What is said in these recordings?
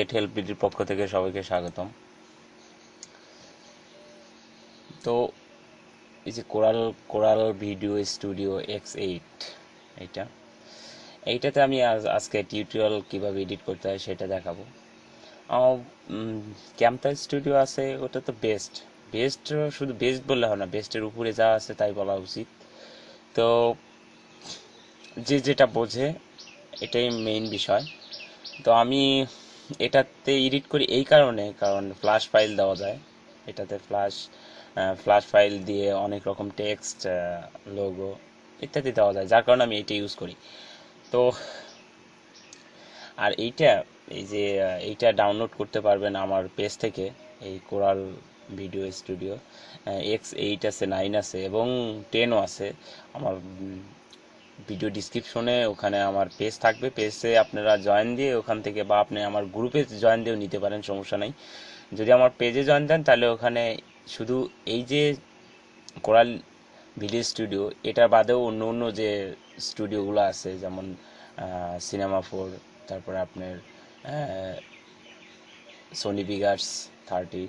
X8 help বিডির পক্ষ থেকে সবাইকে স্বাগতম। তো এই যে কোরাল ভিডিও স্টুডিও X8, এইটাতে আমি আজকে টিউটোরিয়াল কিভাবে এডিট করতে হয় সেটা দেখাবো। ক্যামথা স্টুডিও আছে, ওটা তো বেস্ট। শুধু বেস্ট বললে হয় না, বেস্টের উপরে যা আছে তাই বলা উচিত। তো যে যেটা বোঝে এটাই মেইন বিষয়। তো আমি এটাতে এডিট করি এই কারণ ফ্ল্যাশ ফাইল দেওয়া যায় এটাতে। ফ্ল্যাশ ফাইল দিয়ে অনেক রকম টেক্সট, লোগো ইত্যাদি দেওয়া যায়, যার কারণে আমি এইটা ইউজ করি। তো আর এইটা ডাউনলোড করতে পারবেন আমার পেজ থেকে, এই কোরাল ভিডিও স্টুডিও। X8 আছে, 9 আছে এবং 10ও আছে। আমার ভিডিও ডিসক্রিপশনে ওখানে আমার পেজ থাকবে, পেজে আপনারা জয়েন দিয়ে ওখান থেকে, বা আপনি আমার গ্রুপে জয়েন দিয়েও নিতে পারেন, সমস্যা নেই। যদি আমার পেজে জয়েন দেন তাহলে ওখানে শুধু এই যে কোরাল ভিডিও স্টুডিও, এটা বাদেও অন্য অন্য যে স্টুডিওগুলো আছে, যেমন সিনেমা 4, তারপরে আপনার সোনি পিক্সার্স 30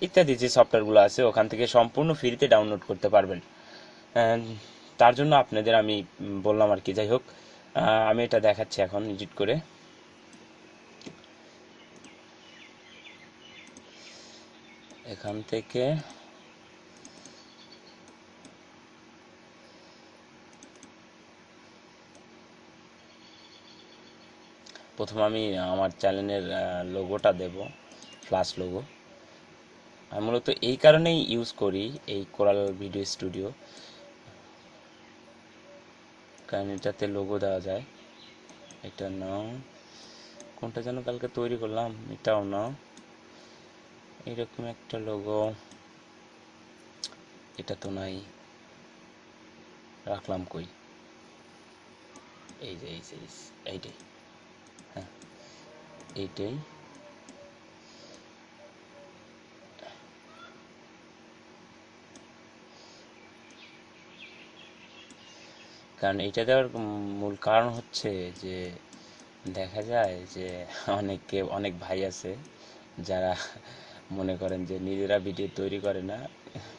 ইত্যাদি যে সফটওয়্যারগুলো আছে, ওখান থেকে সম্পূর্ণ ফ্রিতে ডাউনলোড করতে পারবেন। তার জন্য আপনাদের আমি বললাম আর কি। যাই হোক, আমি এটা দেখাচ্ছি এখন এডিট করে। এখান থেকে প্রথম আমি আমার চ্যানেলের লোগোটা দেব, ফ্ল্যাশ লোগো। আমি মূলত এই কারণেই ইউজ করি এই কোরাল ভিডিও স্টুডিও, কারণ এটাতে লোগো দেওয়া যায়। এটা নাও, কোনটা যেন কালকে তৈরি করলাম, এটাও নাও, এইরকম একটা লোগো। এটা তো নাই, রাখলাম কই? এই যে এইটাই, হ্যাঁ এইটাই। কারণ এইটা দেওয়ার মূল কারণ হচ্ছে যে দেখা যায় যে অনেক ভাই আছে যারা মনে করেন যে নিজেরা ভিডিও তৈরি করে না,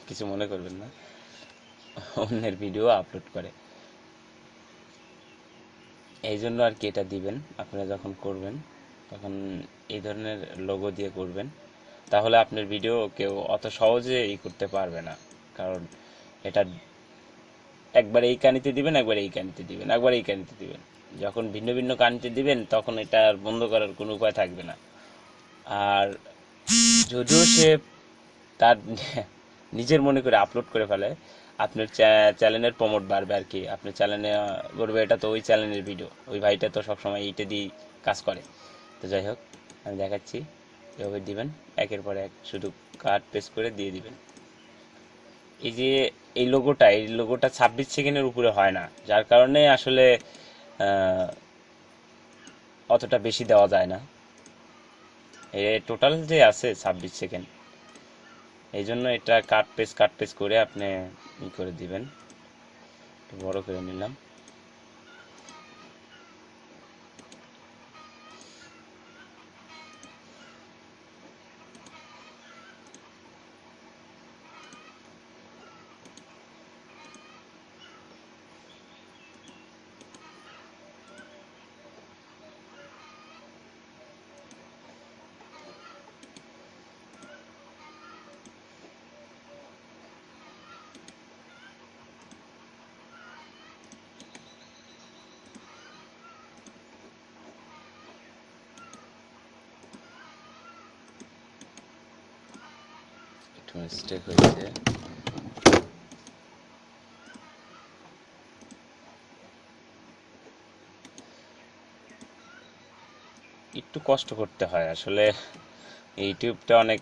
কিছু মনে করবেন না, অন্যের ভিডিও আপলোড করে। এই জন্য আর কি এটা দিবেন, আপনারা যখন করবেন তখন এই ধরনের লোগো দিয়ে করবেন, তাহলে আপনার ভিডিও কেউ অত সহজে করতে পারবে না। কারণ এটা একবার এই কানিতে দিবেন, একবার এই কানিতে দিবেন, একবার এই কানিতে দিবেন। যখন ভিন্ন ভিন্ন কানিতে দিবেন তখন এটা আর বন্ধ করার কোনো উপায় থাকবে না। আর যদিও সে তার নিজের মনে করে আপলোড করে ফেলে, আপনার চ্যানেলের প্রমোট বাড়বে আর কি। আপনার চ্যানেলে বলবে এটা তো ওই চ্যানেলের ভিডিও, ওই ভাইটা তো সবসময় এইটা দিয়ে কাজ করে। তো যাই হোক, আমি দেখাচ্ছি এভাবে দিবেন, একের পর এক শুধু কাট পেস্ট করে দিয়ে দিবেন। এই যে এই লোগোটা 26 সেকেন্ডের উপরে হয় না, যার কারণে আসলে অতটা বেশি দেওয়া যায় না। টোটাল যে আছে 26 সেকেন্ড, এই জন্য এটা কাট পেস্ট করে আপনি করে দিবেন। বড় করে নিলাম। একটু মিস্টেক হয়েছে। একটু কষ্ট করতে হয় আসলে। ইউটিউবটা অনেক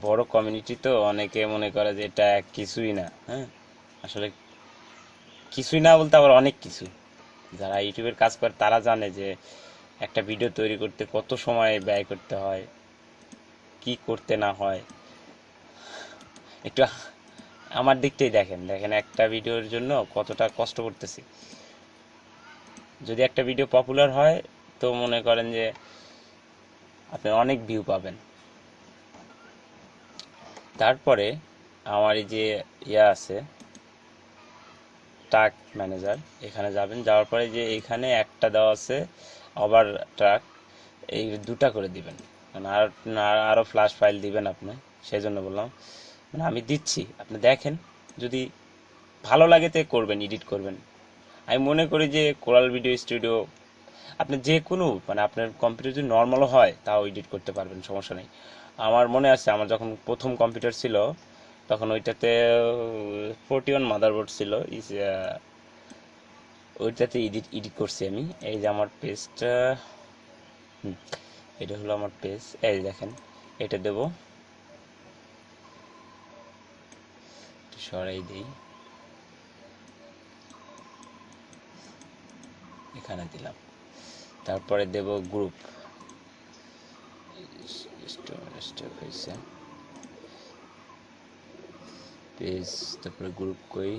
বড় কমিউনিটি, তো অনেকে মনে করে যে এটা কিছুই না। হ্যাঁ, আসলে কিছুই না বলতে আবার অনেক কিছু। যারা ইউটিউবের কাজ করে তারা জানে যে একটা ভিডিও তৈরি করতে কত সময় ব্যয় করতে হয়, কি করতে না হয়। একটু আমার দিকটাই দেখেন একটা ভিডিওর জন্য কতটা কষ্ট করতেছি। যদি একটা ভিডিও পপুলার হয় তো মনে করেন যে আপনি অনেক ভিউ পাবেন। তারপরে আমার এই যে আছে ট্রাক ম্যানেজার, এখানে যাবেন। যাওয়ার পরে যে এখানে একটা দেওয়া আছে ওভার ট্রাক, এই দুটা করে দিবেন। মানে আরও ফ্ল্যাশ ফাইল দিবেন আপনি, সেই জন্য বললাম। মানে আমি দিচ্ছি, আপনি দেখেন, যদি ভালো লাগে তো করবেন, এডিট করবেন। আমি মনে করি যে কোরাল ভিডিও স্টুডিও আপনি যে কোনো, মানে আপনার কম্পিউটার যদি নর্মালও হয় তাও এডিট করতে পারবেন, সমস্যা নেই। আমার মনে আছে, আমার যখন প্রথম কম্পিউটার ছিল তখন ওইটাতে 41 মাদারবোর্ড ছিল, ওইটাতে এডিট করছি আমি। এই যে আমার পেজটা, এটা হলো আমার পেজ, এই দেখেন, এটা দেব, সরাই দিই, এখানে দিলাম। তারপরে দেব গ্রুপ, হয়েছে পেজ, তারপরে গ্রুপ কই,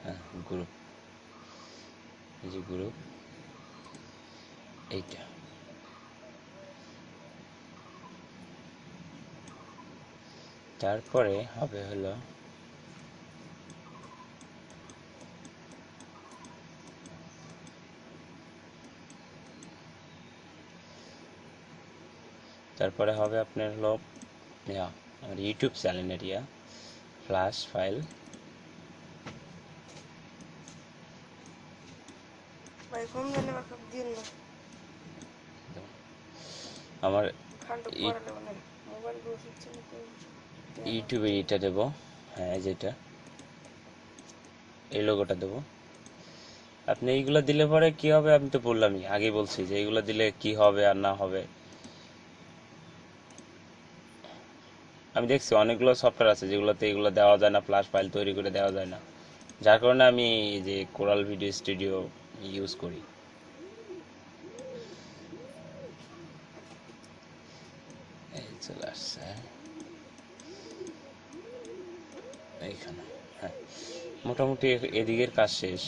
হ্যাঁ গ্রুপ, এই যে গ্রুপ, এইটা। তারপরে হবে হলো তারপরে হবে আপনার হলো আমার ইউটিউব চ্যানেলের ফ্ল্যাশ ফাইল, আমার ইউটিউবে এটা দেবো, হ্যাঁ যেটা এই লোগোটা দেবো। আপনি এইগুলো দিলে পরে কি হবে, আমি তো বললামই, আগেই বলছি যে এইগুলো দিলে কি হবে আর না হবে। আমি দেখছি অনেকগুলো সফটওয়্যার আছে যেগুলোতে এগুলো দেওয়া যায় না, ফ্ল্যাশ ফাইল তৈরি করে দেওয়া যায় না, যার কারণে আমি এই যে কোরাল ভিডিও স্টুডিও ইউজ করি। এই চলে আসছে এইখানে, হ্যাঁ মোটামুটি এদিকের কাজ শেষ।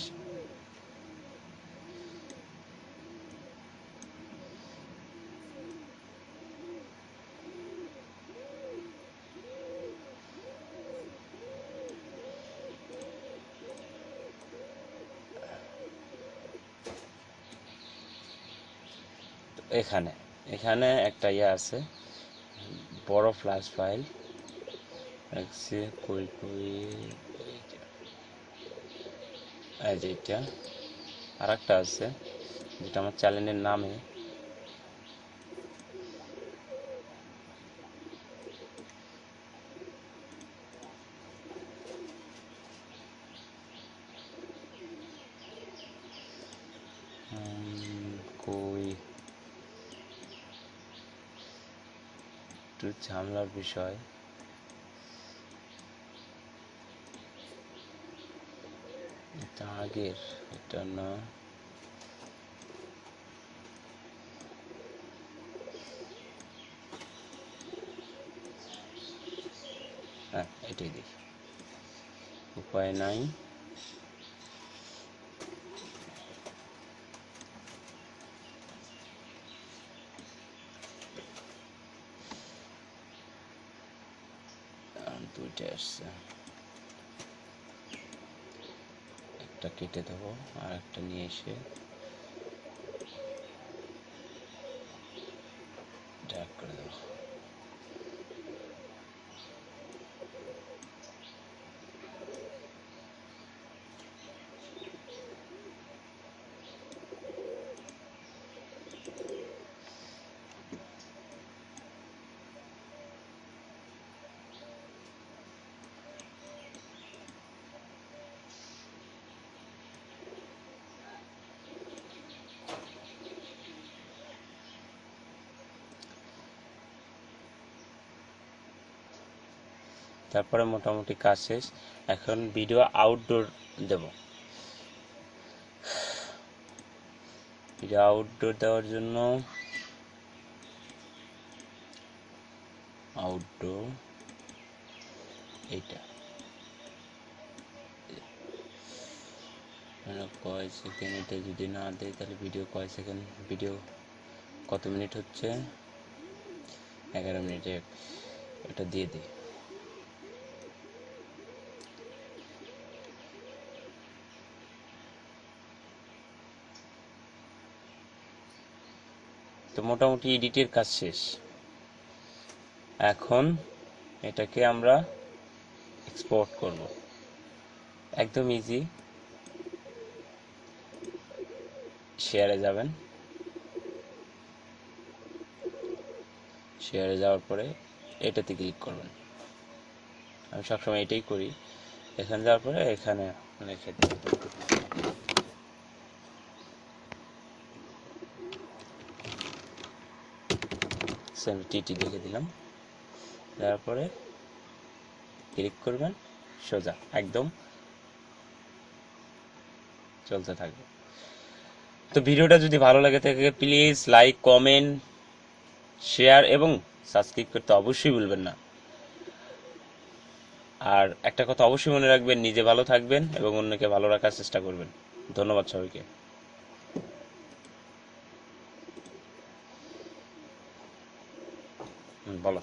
এখানে এখানে একটা আছে, বড় ফ্ল্যাশ ফাইল রাখছি, কই কই, এই যে এটা। আর একটা আছে যেটা আমার চ্যানেলের নামে, কই একটু ঝামেলার বিষয়, এটা আগের, এটা না, হ্যাঁ এটাই দেখি, উপায় নাই। দুইটা আসছে, একটা কেটে দেবো আর একটা নিয়ে এসে ড্র্যাগ করে দেবো। তারপরে মোটামুটি কাজ শেষ। এখন ভিডিও আউটডোর দেব। ভিডিও আউটডোর দেওয়ার জন্য আউটডোর এইটা কয় সেকেন্ড, এটা যদি না দেয় তাহলে ভিডিও কয় সেকেন্ড ভিডিও কত মিনিট হচ্ছে? 11 মিনিটে এটা দিয়ে দিই। তো মোটামুটি এডিটের কাজ শেষ। এখন এটাকে আমরা এক্সপোর্ট করব। একদম ইজি। শেয়ারে যাবেন, শেয়ারে যাওয়ার পরে এটাতে ক্লিক করবেন। আমি সবসময় এটাই করি। এখানে যাওয়ার পরে এখানে রেখে দিই। টিটি লিখে দিলাম। দেওয়ার পরে ক্লিক করবেন, সোজা একদম চলতে থাকবে। তো ভিডিওটা যদি ভালো লাগে থাকে প্লিজ লাইক, কমেন্ট, শেয়ার এবং সাবস্ক্রাইব করতে অবশ্যই ভুলবেন না। আর একটা কথা অবশ্যই মনে রাখবেন, নিজে ভালো থাকবেন এবং অন্যকে ভালো রাখার চেষ্টা করবেন। ধন্যবাদ সবাইকে। বলো।